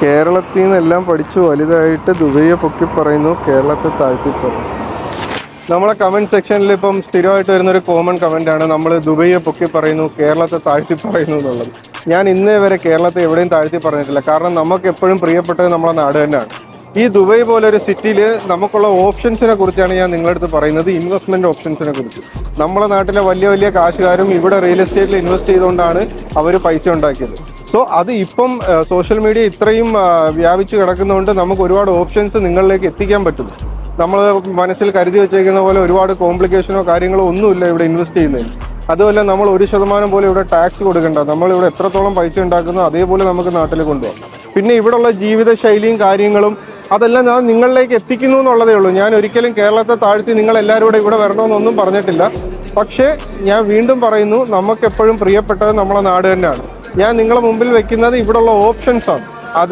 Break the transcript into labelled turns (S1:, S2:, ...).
S1: കേരളത്തിൽ നിന്നെല്ലാം പഠിച്ചു വലുതായിട്ട് ദുബൈയെ പൊക്കി പറയുന്നു, കേരളത്തെ താഴ്ത്തി പറയുന്നു. നമ്മളെ കമൻറ്റ് സെക്ഷനിൽ ഇപ്പം സ്ഥിരമായിട്ട് വരുന്നൊരു കോമൺ കമൻറ്റാണ് നമ്മൾ ദുബൈയെ പൊക്കി പറയുന്നു, കേരളത്തെ താഴ്ത്തി പറയുന്നു എന്നുള്ളത്. ഞാൻ ഇന്നേ വരെ കേരളത്തെ എവിടെയും താഴ്ത്തി പറഞ്ഞിട്ടില്ല. കാരണം നമുക്ക് എപ്പോഴും പ്രിയപ്പെട്ടത് നമ്മളെ നാട് തന്നെയാണ്. ഈ ദുബൈ പോലൊരു സിറ്റിയിൽ നമുക്കുള്ള ഓപ്ഷൻസിനെ കുറിച്ചാണ് ഞാൻ നിങ്ങളടുത്ത് പറയുന്നത്, ഇൻവെസ്റ്റ്മെൻറ്റ് ഓപ്ഷൻസിനെ കുറിച്ച്. നമ്മളെ നാട്ടിലെ വലിയ വലിയ കാശുകാരും ഇവിടെ റിയൽ എസ്റ്റേറ്റിൽ ഇൻവെസ്റ്റ് ചെയ്തുകൊണ്ടാണ് അവർ പൈസ ഉണ്ടാക്കിയത്. സോ അത് ഇപ്പം സോഷ്യൽ മീഡിയ ഇത്രയും വ്യാപിച്ച് കിടക്കുന്നതുകൊണ്ട് നമുക്ക് ഒരുപാട് ഓപ്ഷൻസ് നിങ്ങളിലേക്ക് എത്തിക്കാൻ പറ്റും. നമ്മൾ മനസ്സിൽ കരുതി വെച്ചേക്കുന്ന പോലെ ഒരുപാട് കോംപ്ലിക്കേഷനോ കാര്യങ്ങളോ ഒന്നുമില്ല ഇവിടെ ഇൻവെസ്റ്റ് ചെയ്യുന്നതിന്. അതുമല്ല, നമ്മൾ 1% പോലും ഇവിടെ ടാക്സ് കൊടുക്കണ്ട. നമ്മളിവിടെ എത്രത്തോളം പൈസ ഉണ്ടാക്കുന്നോ അതേപോലെ നമുക്ക് നാട്ടിൽ കൊണ്ടുപോകാം. പിന്നെ ഇവിടെയുള്ള ജീവിതശൈലിയും കാര്യങ്ങളും അതെല്ലാം ഞാൻ നിങ്ങളിലേക്ക് എത്തിക്കുന്നു എന്നുള്ളതേ ഉള്ളൂ. ഞാൻ ഒരിക്കലും കേരളത്തെ താഴ്ത്തി നിങ്ങളെല്ലാവരും കൂടെ ഇവിടെ വരണമെന്നൊന്നും പറഞ്ഞിട്ടില്ല. പക്ഷേ ഞാൻ വീണ്ടും പറയുന്നു, നമുക്കെപ്പോഴും പ്രിയപ്പെട്ടത് നമ്മളെ നാട് തന്നെയാണ്. ഞാൻ നിങ്ങളെ മുമ്പിൽ വെക്കുന്നത് ഇവിടെയുള്ള ഓപ്ഷൻസാണ്.